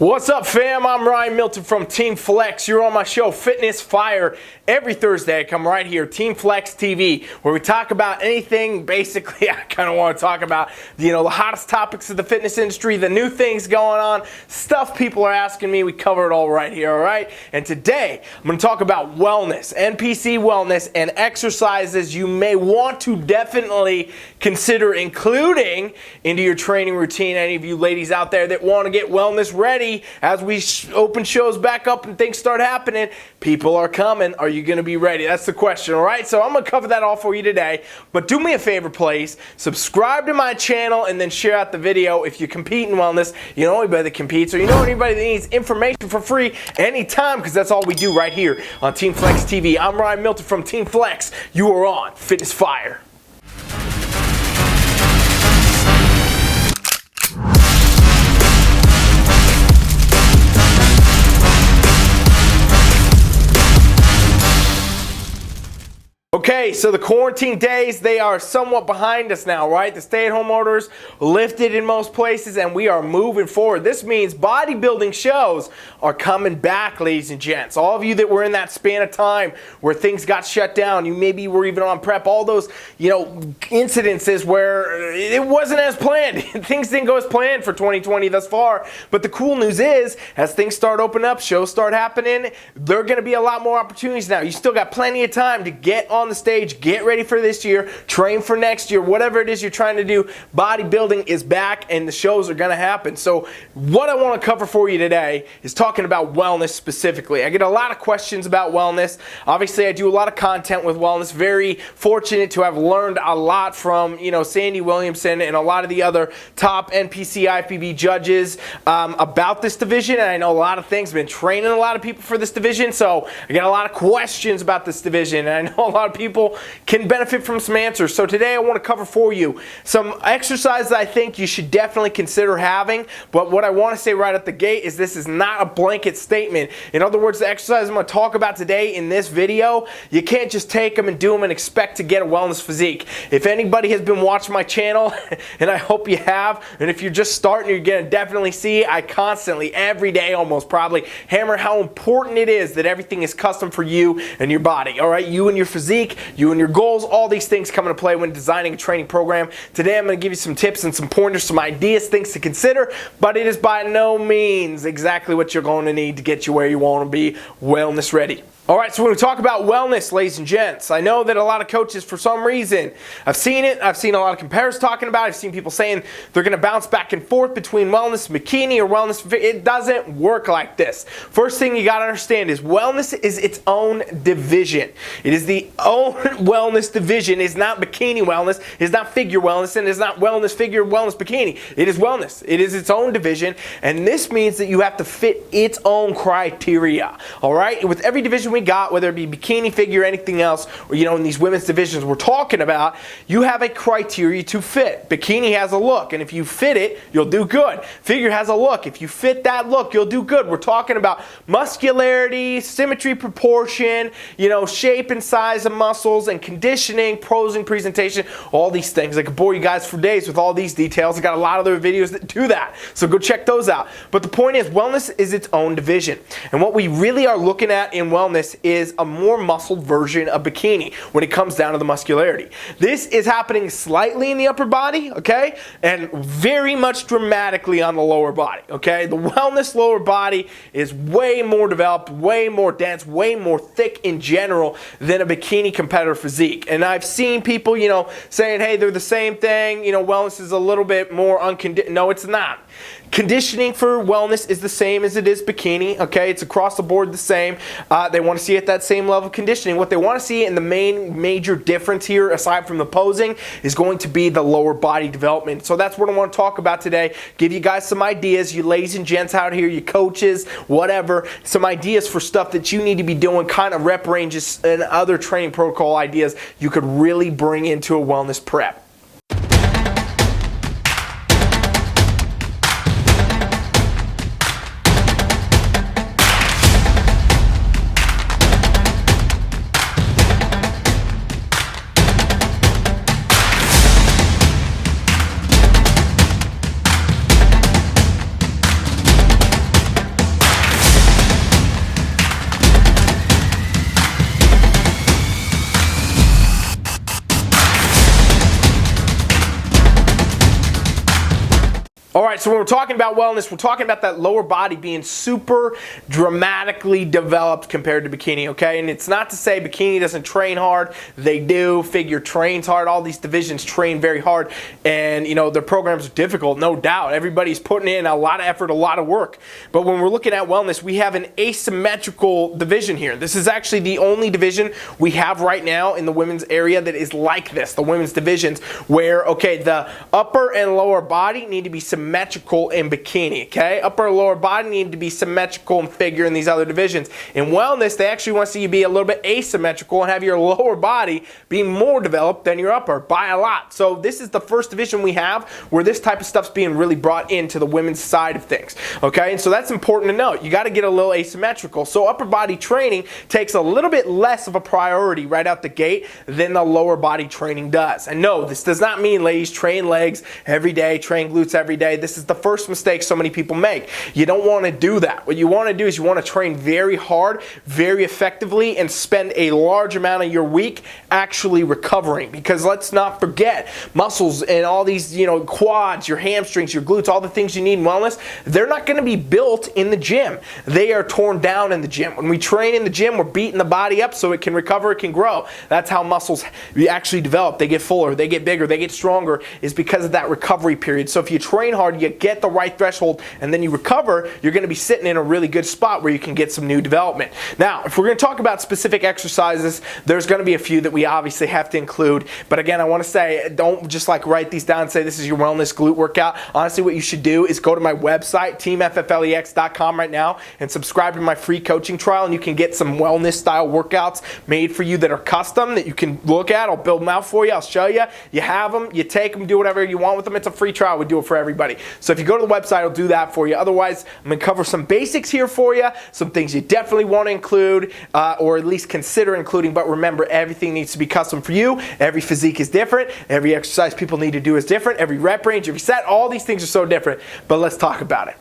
What's up, fam? I'm Ryan Milton from TeamFFLEX. You're on my show, Fitness Fire. Every Thursday, I come right here, TeamFFLEX TV, where we talk about anything, basically, I kind of want to talk about, the hottest topics of the fitness industry, the new things going on, stuff people are asking me. We cover it all right here, all right? And today, I'm going to talk about wellness, NPC wellness, and exercises you may want to definitely consider including into your training routine. Any of you ladies out there that want to get wellness ready as we open shows back up and things start happening, people are coming. Are you going to be ready? That's the question, all right? So I'm going to cover that all for you today. But do me a favor, please. Subscribe to my channel and then share out the video if you compete in wellness. You know anybody that competes, or you know anybody that needs information for free anytime, because that's all we do right here on TeamFFLEX TV. I'm Ryan Milton from TeamFFLEX. You are on Fitness Fire. Okay, so the quarantine days, they are somewhat behind us now, right? The stay-at-home orders lifted in most places, and we are moving forward. This means bodybuilding shows are coming back, ladies and gents. All of you that were in that span of time where things got shut down, you maybe were even on prep, all those, incidences where it wasn't as planned. Things didn't go as planned for 2020 thus far. But the cool news is, as things start opening up, shows start happening, there are going to be a lot more opportunities now. You still got plenty of time to get on the stage, get ready for this year, train for next year, whatever it is you're trying to do. Bodybuilding is back and the shows are going to happen. So what I want to cover for you today is talking about wellness specifically. I get a lot of questions about wellness. Obviously, I do a lot of content with wellness. Very fortunate to have learned a lot from, Sandy Williamson and a lot of the other top NPC Ifbb judges about this division. And I know a lot of things. I've been training a lot of people for this division. So I get a lot of questions about this division. And I know a lot of people can benefit from some answers. So today I want to cover for you some exercises I think you should definitely consider having. But what I want to say right at the gate is this is not a blanket statement. In other words, the exercises I'm going to talk about today in this video, you can't just take them and do them and expect to get a wellness physique. If anybody has been watching my channel, and I hope you have, and if you're just starting, you're going to definitely see I constantly, every day almost probably, hammer how important it is that everything is custom for you and your body. All right, you and your physique, you and your goals, all these things come into play when designing a training program. Today I'm going to give you some tips and some pointers, some ideas, things to consider, but it is by no means exactly what you're going to need to get you where you want to be wellness ready. Alright, so when we talk about wellness, ladies and gents, I know that a lot of coaches, for some reason, I've seen it, I've seen a lot of compares talking about it, I've seen people saying they're going to bounce back and forth between wellness and bikini or wellness. It doesn't work like this. First thing you got to understand is wellness is its own division. It is the own wellness division. It's not bikini wellness, it's not figure wellness, and it's not wellness figure, wellness bikini. It is wellness. It is its own division, and this means that you have to fit its own criteria. Alright, with every division we got, whether it be bikini, figure, anything else, or in these women's divisions we're talking about, you have a criteria to fit. Bikini has a look, and if you fit it, you'll do good. Figure has a look. If you fit that look, you'll do good. We're talking about muscularity, symmetry, proportion, shape and size of muscles, and conditioning, posing, presentation, all these things. I could bore you guys for days with all these details. I got a lot of other videos that do that, so go check those out. But the point is, wellness is its own division, and what we really are looking at in wellness is a more muscled version of bikini when it comes down to the muscularity. This is happening slightly in the upper body, okay, and very much dramatically on the lower body, okay. The wellness lower body is way more developed, way more dense, way more thick in general than a bikini competitor physique. And I've seen people, saying, hey, they're the same thing, wellness is a little bit more unconditioned. No, it's not. Conditioning for wellness is the same as it is bikini, okay? It's across the board the same. They want to see at that same level of conditioning. What they want to see, and the major difference here, aside from the posing, is going to be the lower body development. So that's what I want to talk about today. Give you guys some ideas, you ladies and gents out here, you coaches, whatever, some ideas for stuff that you need to be doing, kind of rep ranges and other training protocol ideas you could really bring into a wellness prep. All right, so when we're talking about wellness, we're talking about that lower body being super dramatically developed compared to bikini, okay? And it's not to say bikini doesn't train hard. They do. Figure trains hard. All these divisions train very hard. And, you know, their programs are difficult, no doubt. Everybody's putting in a lot of effort, a lot of work. But when we're looking at wellness, we have an asymmetrical division here. This is actually the only division we have right now in the women's area that is like this, the women's divisions, where, okay, the upper and lower body need to be symmetrical in bikini, okay? Upper and lower body need to be symmetrical in figure in these other divisions. In wellness, they actually want to see you be a little bit asymmetrical and have your lower body be more developed than your upper by a lot. So this is the first division we have where this type of stuff's being really brought into the women's side of things, okay? And so that's important to note. You got to get a little asymmetrical. So upper body training takes a little bit less of a priority right out the gate than the lower body training does. And no, this does not mean, ladies, train legs every day, train glutes every day. This is the first mistake so many people make. You don't want to do that. What you want to do is you want to train very hard, very effectively, and spend a large amount of your week actually recovering. Because let's not forget, muscles and all these, you know, quads, your hamstrings, your glutes, all the things you need in wellness, they're not going to be built in the gym. They are torn down in the gym. When we train in the gym, we're beating the body up so it can recover, it can grow. That's how muscles actually develop. They get fuller, they get bigger, they get stronger, is because of that recovery period. So if you train hard, you get the right threshold, and then you recover, you're going to be sitting in a really good spot where you can get some new development. Now, if we're going to talk about specific exercises, there's going to be a few that we obviously have to include. But again, I want to say, don't just like write these down and say this is your wellness glute workout. Honestly, what you should do is go to my website, TeamFFLEX.com right now, and subscribe to my free coaching trial, and you can get some wellness style workouts made for you that are custom that you can look at. I'll build them out for you. I'll show you. You have them, you take them, do whatever you want with them. It's a free trial. We do it for everybody. So if you go to the website, I'll do that for you. Otherwise, I'm going to cover some basics here for you, some things you definitely want to include, or at least consider including. But remember, everything needs to be custom for you. Every physique is different. Every exercise people need to do is different. Every rep range, every set, all these things are so different. But let's talk about it.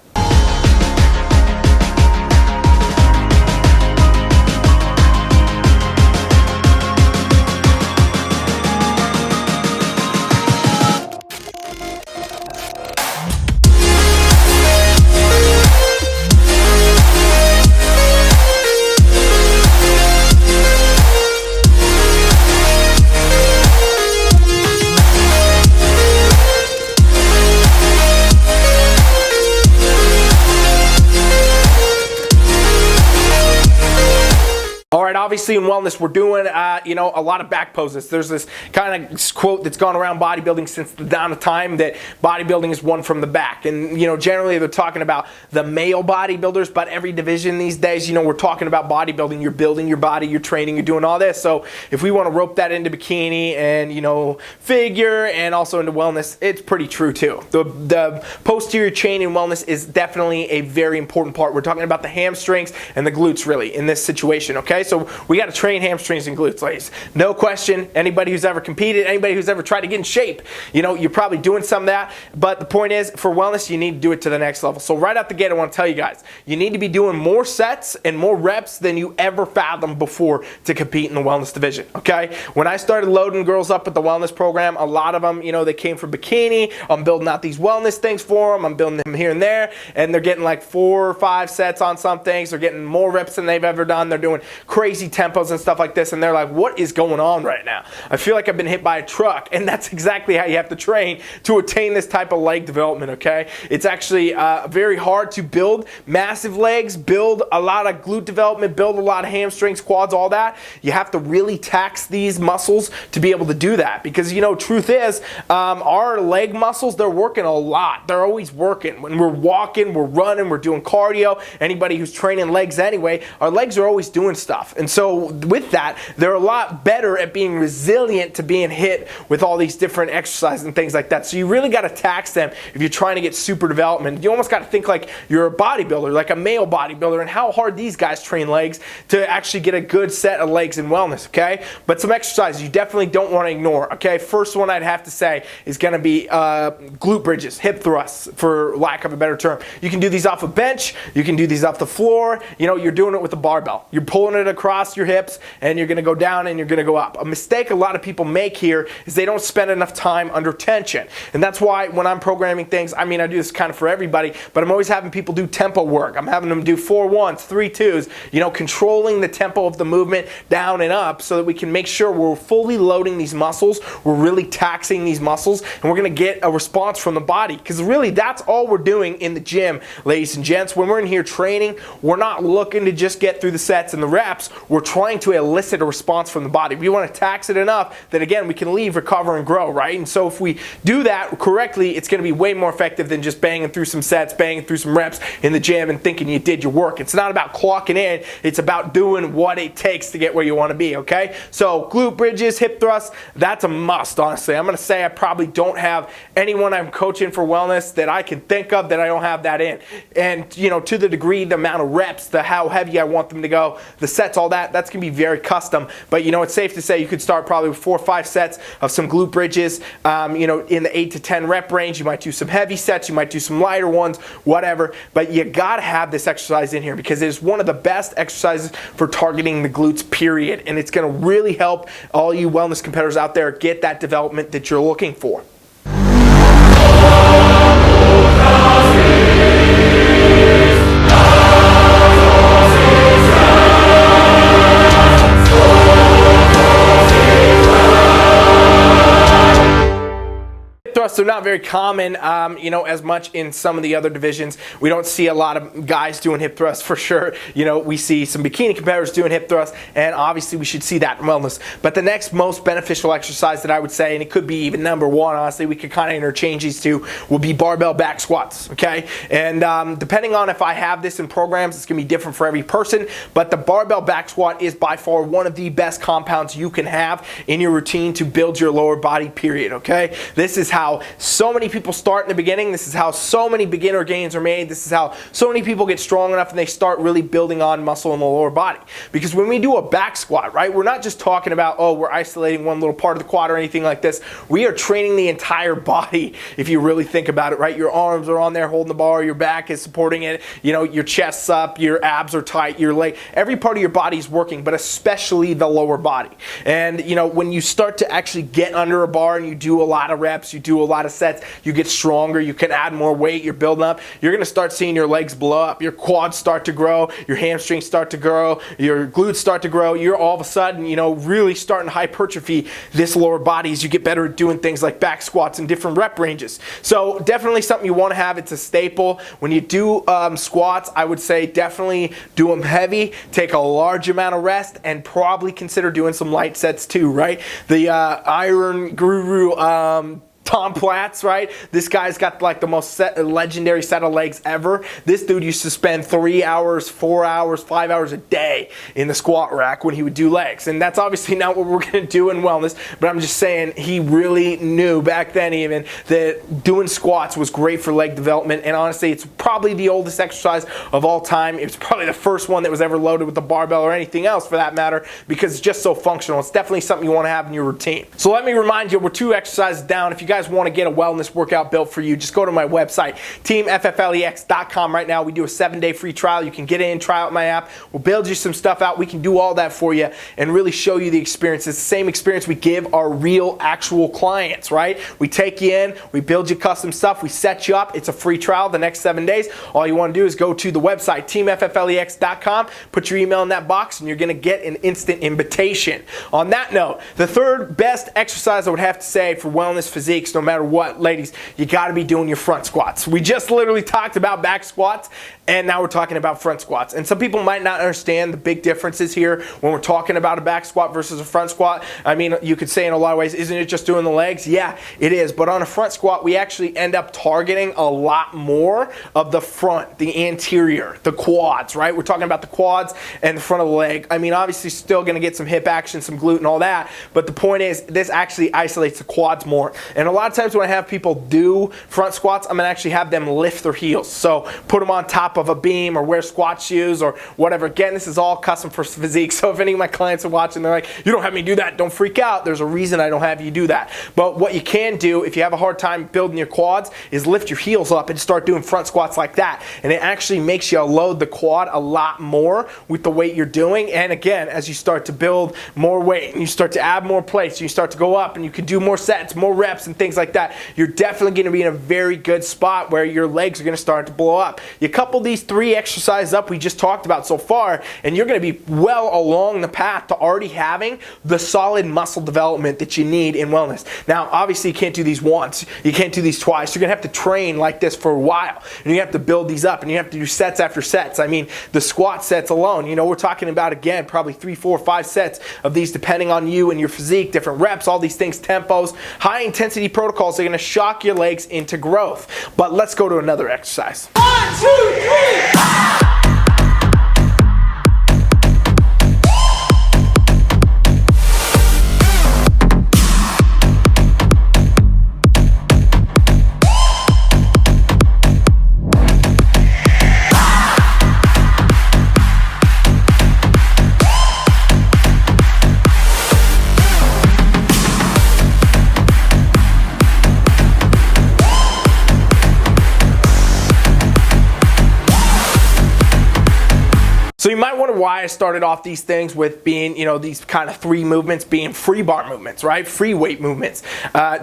Obviously in wellness, we're doing you know, a lot of back poses. There's this kind of quote that's gone around bodybuilding since the dawn of time that bodybuilding is won from the back. And you know, generally they're talking about the male bodybuilders, but every division these days, you know, we're talking about bodybuilding. You're building your body, you're training, you're doing all this. So if we want to rope that into bikini and, you know, figure and also into wellness, it's pretty true too. The posterior chain in wellness is definitely a very important part. We're talking about the hamstrings and the glutes really in this situation, okay? So we got to train hamstrings and glutes, ladies. No question. Anybody who's ever competed, anybody who's ever tried to get in shape, you know, you're probably doing some of that. But the point is, for wellness, you need to do it to the next level. So right out the gate, I want to tell you guys, you need to be doing more sets and more reps than you ever fathomed before to compete in the wellness division, okay? When I started loading girls up with the wellness program, a lot of them, you know, they came from bikini. I'm building out these wellness things for them. I'm building them here and there, and they're getting like 4 or 5 sets on some things. They're getting more reps than they've ever done. They're doing crazy tempos and stuff like this, and they're like, what is going on right now? I feel like I've been hit by a truck. And that's exactly how you have to train to attain this type of leg development, okay? It's actually very hard to build massive legs, build a lot of glute development, build a lot of hamstrings, quads, all that. You have to really tax these muscles to be able to do that, because, you know, truth is, our leg muscles, they're working a lot. They're always working. When we're walking, we're running, we're doing cardio. Anybody who's training legs anyway, our legs are always doing stuff. And so with that, they're a lot better at being resilient to being hit with all these different exercises and things like that. So you really got to tax them if you're trying to get super development. You almost got to think like you're a bodybuilder, like a male bodybuilder, and how hard these guys train legs to actually get a good set of legs in wellness, okay? But some exercises you definitely don't want to ignore, okay? First one I'd have to say is going to be glute bridges, hip thrusts, for lack of a better term. You can do these off a bench. You can do these off the floor. You know, you're doing it with a barbell. You're pulling it across across your hips, and you're gonna go down and you're gonna go up. A mistake a lot of people make here is they don't spend enough time under tension. And that's why when I'm programming things, I mean, I do this kind of for everybody, but I'm always having people do tempo work. I'm having them do 4 1s, 3 2s, you know, controlling the tempo of the movement down and up so that we can make sure we're fully loading these muscles, we're really taxing these muscles, and we're gonna get a response from the body. Because really, that's all we're doing in the gym, ladies and gents. When we're in here training, we're not looking to just get through the sets and the reps. We're trying to elicit a response from the body. We want to tax it enough that, again, we can leave, recover, and grow, right? And so if we do that correctly, it's going to be way more effective than just banging through some sets, banging through some reps in the gym and thinking you did your work. It's not about clocking in. It's about doing what it takes to get where you want to be, okay? So glute bridges, hip thrusts, that's a must, honestly. I'm going to say I probably don't have anyone I'm coaching for wellness that I can think of that I don't have that in. And, you know, to the degree, the amount of reps, the how heavy I want them to go, the sets, all that, that's going to be very custom. But, you know, it's safe to say you could start probably with 4 or 5 sets of some glute bridges, you know, in the 8 to 10 rep range. You might do some heavy sets, you might do some lighter ones, whatever. But you got to have this exercise in here because it is one of the best exercises for targeting the glutes, period. And it's going to really help all you wellness competitors out there get that development that you're looking for. Thrusts are not very common, you know, as much in some of the other divisions. We don't see a lot of guys doing hip thrusts for sure. You know, we see some bikini competitors doing hip thrusts, and obviously we should see that in wellness. But the next most beneficial exercise that I would say, and it could be even number 1, honestly, we could kind of interchange these two, would be barbell back squats, okay? And depending on if I have this in programs, it's gonna be different for every person, but the barbell back squat is by far one of the best compounds you can have in your routine to build your lower body, period, okay? This is how so many people start in the beginning. This is how so many beginner gains are made. This is how so many people get strong enough and they start really building on muscle in the lower body. Because when we do a back squat, right, we're not just talking about, oh, we're isolating one little part of the quad or anything like this. We are training the entire body, if you really think about it, right? Your arms are on there holding the bar, your back is supporting it, you know, your chest's up, your abs are tight, your leg, every part of your body is working, but especially the lower body. And, you know, when you start to actually get under a bar and you do a lot of reps, you do a lot of sets, you get stronger, you can add more weight, you're building up, you're going to start seeing your legs blow up, your quads start to grow, your hamstrings start to grow, your glutes start to grow. You're all of a sudden, you know, really starting to hypertrophy this lower body as you get better at doing things like back squats and different rep ranges. So definitely something you want to have. It's a staple. When you do squats, I would say definitely do them heavy, take a large amount of rest, and probably consider doing some light sets too, right? The Iron Guru Tom Platz, right? This guy's got like the most legendary set of legs ever. This dude used to spend 3 hours, 4 hours, 5 hours a day in the squat rack when he would do legs. And that's obviously not what we're going to do in wellness, but I'm just saying he really knew back then even that doing squats was great for leg development. And honestly, it's probably the oldest exercise of all time. It's probably the first one that was ever loaded with a barbell or anything else for that matter, because it's just so functional. It's definitely something you want to have in your routine. So let me remind you, we're 2 exercises down. If you guys want to get a wellness workout built for you, just go to my website, TeamFFLEX.com. Right now we do a 7-day free trial. You can get in, try out my app. We'll build you some stuff out. We can do all that for you and really show you the experience. It's the same experience we give our real actual clients, right? We take you in, we build you custom stuff, we set you up. It's a free trial the next 7 days. All you want to do is go to the website, TeamFFLEX.com, put your email in that box, and you're going to get an instant invitation. On that note, the 3rd best exercise I would have to say for wellness physiques, no matter what, ladies, you got to be doing your front squats. We just literally talked about back squats, and now we're talking about front squats. And some people might not understand the big differences here when we're talking about a back squat versus a front squat. I mean, you could say in a lot of ways, isn't it just doing the legs? Yeah, it is. But on a front squat, we actually end up targeting a lot more of the front, the anterior, the quads, right? We're talking about the quads and the front of the leg. I mean, obviously still going to get some hip action, some glute and all that, but the point is this actually isolates the quads more. And a lot lot of times when I have people do front squats, I'm gonna actually have them lift their heels. So put them on top of a beam or wear squat shoes or whatever. Again, this is all custom for physique. So if any of my clients are watching, they're like, you don't have me do that, don't freak out. There's a reason I don't have you do that. But what you can do if you have a hard time building your quads is lift your heels up and start doing front squats like that. And it actually makes you load the quad a lot more with the weight you're doing. And again, as you start to build more weight and you start to add more plates, you start to go up and you can do more sets, more reps and things like that, you're definitely going to be in a very good spot where your legs are going to start to blow up. You couple these 3 exercises up we just talked about so far, and you're going to be well along the path to already having the solid muscle development that you need in wellness. Now, obviously, you can't do these once. You can't do these twice. You're going to have to train like this for a while, and you have to build these up, and you have to do sets after sets. I mean, the squat sets alone, you know, we're talking about, again, probably 3, 4, 5 sets of these depending on you and your physique, different reps, all these things, tempos, high intensity protocols are going to shock your legs into growth. But let's go to another exercise. 1, 2, 3. So you might wonder why I started off these things with being, you know, these kind of 3 movements being free bar movements, right? Free weight movements,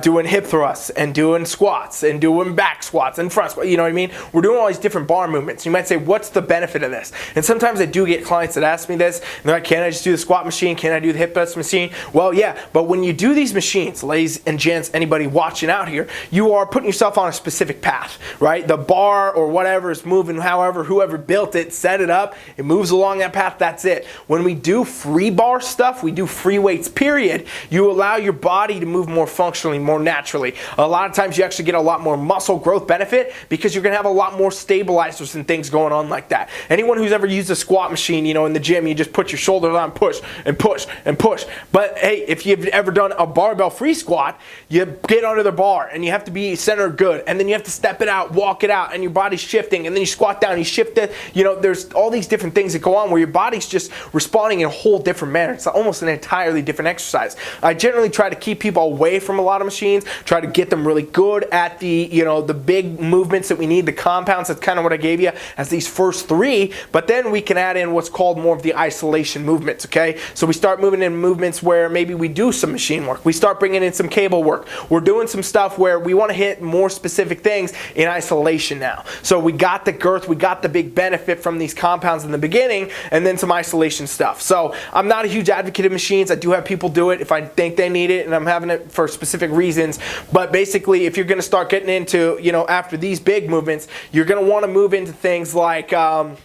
doing hip thrusts and doing squats and doing back squats and front squats, you know what I mean? We're doing all these different bar movements. You might say, what's the benefit of this? And sometimes I do get clients that ask me this, and they're like, can't I just do the squat machine? Can't I do the hip thrust machine? Well, yeah, but when you do these machines, ladies and gents, anybody watching out here, you are putting yourself on a specific path, right? The bar or whatever is moving, however, whoever built it, set it up, it moves along that path, that's it. When we do free bar stuff, we do free weights, period, you allow your body to move more functionally, more naturally. A lot of times you actually get a lot more muscle growth benefit because you're gonna have a lot more stabilizers and things going on like that. Anyone who's ever used a squat machine, you know, in the gym, you just put your shoulders on, push and push and push. But hey, if you've ever done a barbell free squat, you get under the bar and you have to be centered good, and then you have to step it out, walk it out, and your body's shifting, and then you squat down, you shift it, you know, there's all these different things that go on where your body's just responding in a whole different manner. It's almost an entirely different exercise. I generally try to keep people away from a lot of machines, try to get them really good at the, you know, the big movements that we need, the compounds. That's kind of what I gave you as these first 3, but then we can add in what's called more of the isolation movements, okay? So we start moving in movements where maybe we do some machine work. We start bringing in some cable work. We're doing some stuff where we want to hit more specific things in isolation now. So we got the girth, we got the big benefit from these compounds in the beginning, and then some isolation stuff. So I'm not a huge advocate of machines. I do have people do it if I think they need it and I'm having it for specific reasons. But basically, if you're going to start getting into, you know, after these big movements, you're going to want to move into things like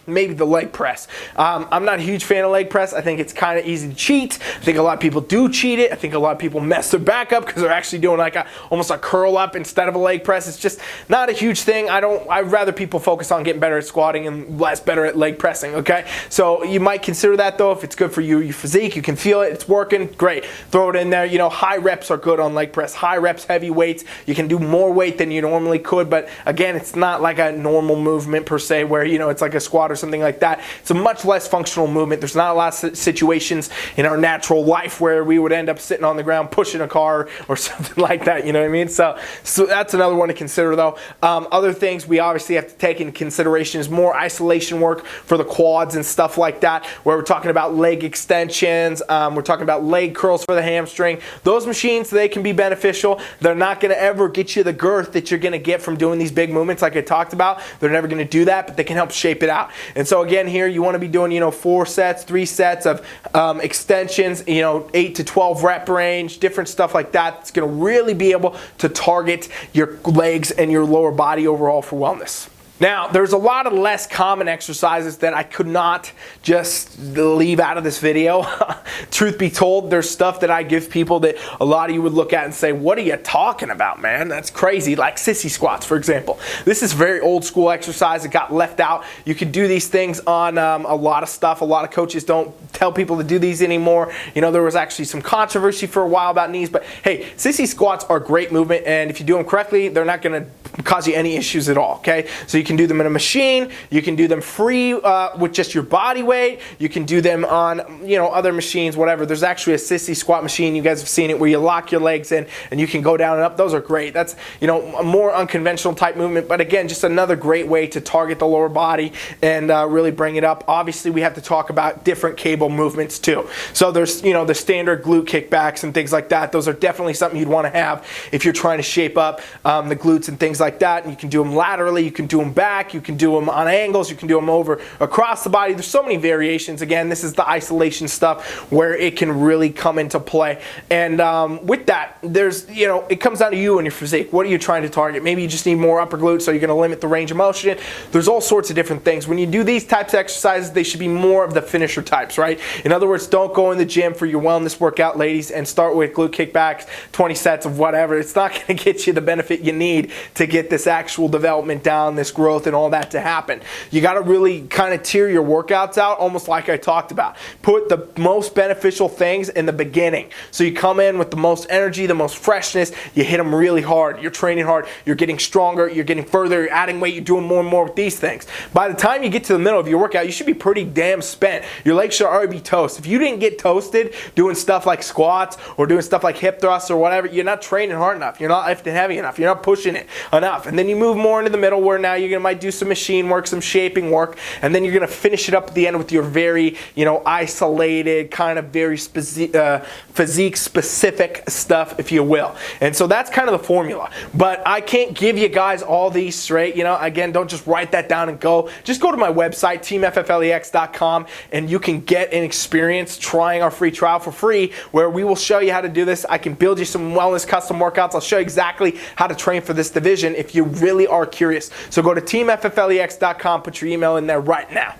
maybe the leg press. I'm not a huge fan of leg press. I think it's kind of easy to cheat. I think a lot of people do cheat it. I think a lot of people mess their back up because they're actually doing like almost a curl up instead of a leg press. It's just not a huge thing. I'd rather people focus on getting better at squatting and less better at leg pressing, okay? So you might consider that though. If it's good for you, your physique, you can feel it, it's working, great. Throw it in there. You know, high reps are good on leg press. High reps, heavy weights. You can do more weight than you normally could, but again, it's not like a normal movement per se where, you know, it's like a squat or something like that. It's a much less functional movement. There's not a lot of situations in our natural life where we would end up sitting on the ground pushing a car or something like that, you know what I mean? So that's another one to consider though. Other things we obviously have to take into consideration is more isolation work for the quads and stuff like that, where we're talking about leg extensions, we're talking about leg curls for the hamstring. Those machines, they can be beneficial. They're not going to ever get you the girth that you're going to get from doing these big movements like I talked about. They're never going to do that, but they can help shape it out. And so again here, you want to be doing, you know, 4 sets, 3 sets of extensions, you know, 8 to 12 rep range, different stuff like that. It's going to really be able to target your legs and your lower body overall for wellness. Now, there's a lot of less common exercises that I could not just leave out of this video. Truth be told, there's stuff that I give people that a lot of you would look at and say, what are you talking about, man? That's crazy. Like sissy squats, for example. This is very old school exercise. It got left out. You can do these things on a lot of stuff. A lot of coaches don't tell people to do these anymore. You know, there was actually some controversy for a while about knees, but hey, sissy squats are a great movement, and if you do them correctly, they're not going to cause you any issues at all, okay? So you can do them in a machine, you can do them free with just your body weight, you can do them on, you know, other machines, whatever. There's actually a sissy squat machine, you guys have seen it, where you lock your legs in and you can go down and up. Those are great. That's, you know, a more unconventional type movement, but again, just another great way to target the lower body and really bring it up. Obviously, we have to talk about different cable movements too. So there's, you know, the standard glute kickbacks and things like that. Those are definitely something you'd want to have if you're trying to shape up the glutes and things like that. And you can do them laterally, you can do them back, you can do them on angles, you can do them over across the body. There's so many variations. Again, this is the isolation stuff where it can really come into play. And with that, there's, you know, it comes down to you and your physique. What are you trying to target? Maybe you just need more upper glutes, so you're going to limit the range of motion. There's all sorts of different things. When you do these types of exercises, they should be more of the finisher types, right? In other words, don't go in the gym for your wellness workout, ladies, and start with glute kickbacks, 20 sets of whatever. It's not going to get you the benefit you need to get this actual development down, this growth and all that to happen. You got to really kind of tier your workouts out, almost like I talked about. Put the most beneficial things in the beginning. So you come in with the most energy, the most freshness, you hit them really hard, you're training hard, you're getting stronger, you're getting further, you're adding weight, you're doing more and more with these things. By the time you get to the middle of your workout, you should be pretty damn spent. Your legs should already be toast. If you didn't get toasted doing stuff like squats or doing stuff like hip thrusts or whatever, you're not training hard enough, you're not lifting heavy enough, you're not pushing it enough. And then you move more into the middle, where now you might do some machine work, some shaping work, and then you're going to finish it up at the end with your very, you know, isolated, kind of very physique specific stuff, if you will. And so that's kind of the formula. But I can't give you guys all these straight. You know, again, don't just write that down and go. Just go to my website, TeamFFLEX.com, and you can get an experience trying our free trial for free, where we will show you how to do this. I can build you some wellness custom workouts. I'll show you exactly how to train for this division if you really are curious. So go to TeamFFLEX.com, put your email in there right now.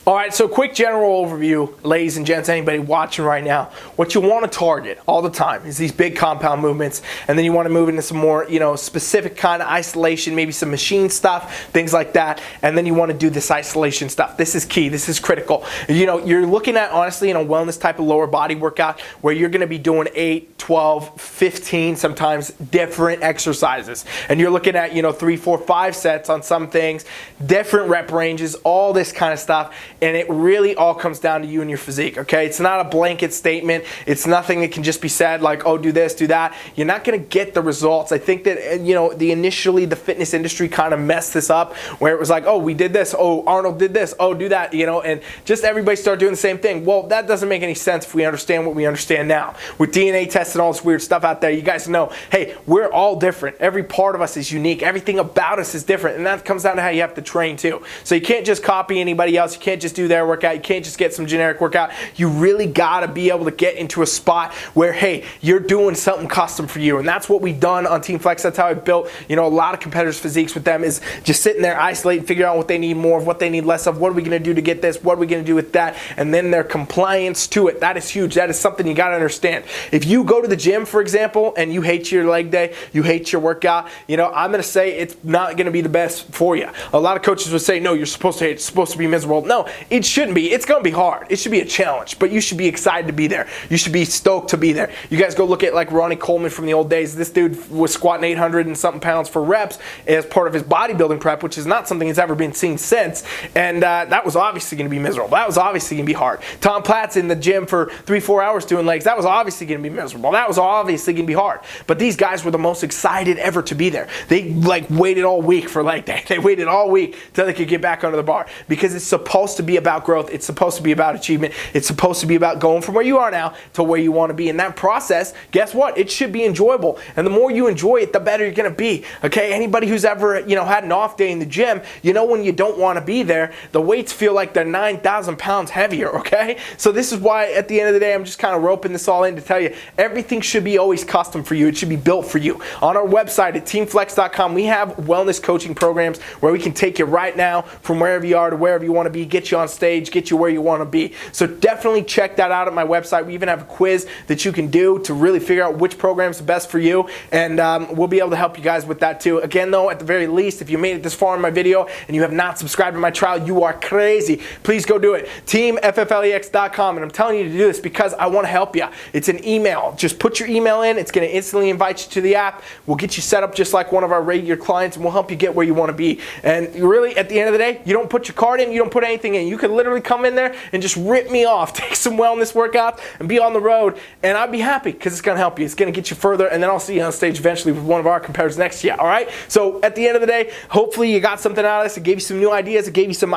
Alright, so quick general overview, ladies and gents, anybody watching right now. What you want to target all the time is these big compound movements, and then you want to move into some more, you know, specific kind of isolation, maybe some machine stuff, things like that, and then you want to do this isolation stuff. This is key, this is critical. You know, you're looking at, honestly, in a wellness type of lower body workout where you're going to be doing 8, 12, 15, sometimes different exercises. And you're looking at, you know, 3, 4, 5 sets on some things, different rep ranges, all this kind of stuff. And it really all comes down to you and your physique, okay? It's not a blanket statement. It's nothing that can just be said like, oh, do this, do that. You're not going to get the results. I think that, you know, initially the fitness industry kind of messed this up, where it was like, oh, we did this, oh, Arnold did this, oh, do that, you know, and just everybody started doing the same thing. Well, that doesn't make any sense if we understand what we understand now. With DNA tests and all this weird stuff out there, you guys know, hey, we're all different. Every part of us is unique. Everything about us is different, and that comes down to how you have to train too. So you can't just copy anybody else. You can't just do their workout. You can't just get some generic workout. You really got to be able to get into a spot where, hey, you're doing something custom for you. And that's what we've done on TeamFFLEX. That's how I built, you know, a lot of competitors' physiques with them, is just sitting there, isolating, figuring out what they need more of, what they need less of, what are we going to do to get this, what are we going to do with that, and then their compliance to it. That is huge. That is something you got to understand. If you go to the gym, for example, and you hate your leg day, you hate your workout, you know, I'm going to say it's not going to be the best for you. A lot of coaches would say, no, you're supposed to hate it. It's supposed to be miserable. No, it shouldn't be. It's going to be hard. It should be a challenge, but you should be excited to be there. You should be stoked to be there. You guys go look at like Ronnie Coleman from the old days. This dude was squatting 800 and something pounds for reps as part of his bodybuilding prep, which is not something that's ever been seen since. And that was obviously going to be miserable. That was obviously going to be hard. Tom Platt's in the gym for 3-4 hours doing legs. That was obviously going to be miserable. That was obviously going to be hard. But these guys were the most excited ever to be there. They like waited all week for leg day. They waited all week till they could get back under the bar, because it's supposed to be about growth. It's supposed to be about achievement. It's supposed to be about going from where you are now to where you want to be. In that process, guess what? It should be enjoyable. And the more you enjoy it, the better you're going to be. Okay? Anybody who's ever, had an off day in the gym, when you don't want to be there, the weights feel like they're 9,000 pounds heavier, okay? So this is why at the end of the day, I'm just kind of roping this all in to tell you, everything should be always custom for you. It should be built for you. On our website at TeamFFLEX.com, we have wellness coaching programs where we can take you right now from wherever you are to wherever you want to be, get you on stage, get you where you want to be. So definitely check that out at my website. We even have a quiz that you can do to really figure out which program is the best for you, and we'll be able to help you guys with that too. Again though, at the very least, if you made it this far in my video and you have not subscribed to my trial, you are crazy. Please go do it. TeamFFLEX.com, and I'm telling you to do this because I want to help you. It's an email. Just put your email in. It's going to instantly invite you to the app. We'll get you set up just like one of our regular clients, and we'll help you get where you want to be. And really, at the end of the day, you don't put your card in, you don't put anything in. You can literally come in there and just rip me off, take some wellness workouts, and be on the road, and I'd be happy because it's going to help you. It's going to get you further, and then I'll see you on stage eventually with one of our competitors next year, all right? So at the end of the day, hopefully you got something out of this. It gave you some new ideas. It gave you some,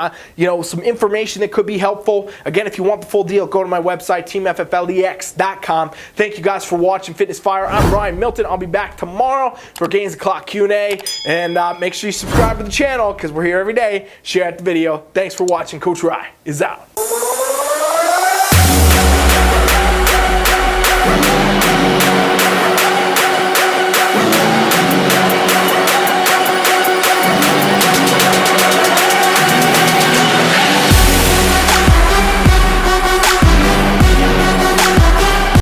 some information that could be helpful. Again, if you want the full deal, go to my website, TeamFFLEX.com. Thank you guys for watching Fitness Fire. I'm Ryan Milton. I'll be back tomorrow for Gains the Clock Q&A, and make sure you subscribe to the channel because we're here every day. Share out the video. Thanks for watching. Coach Rye is out.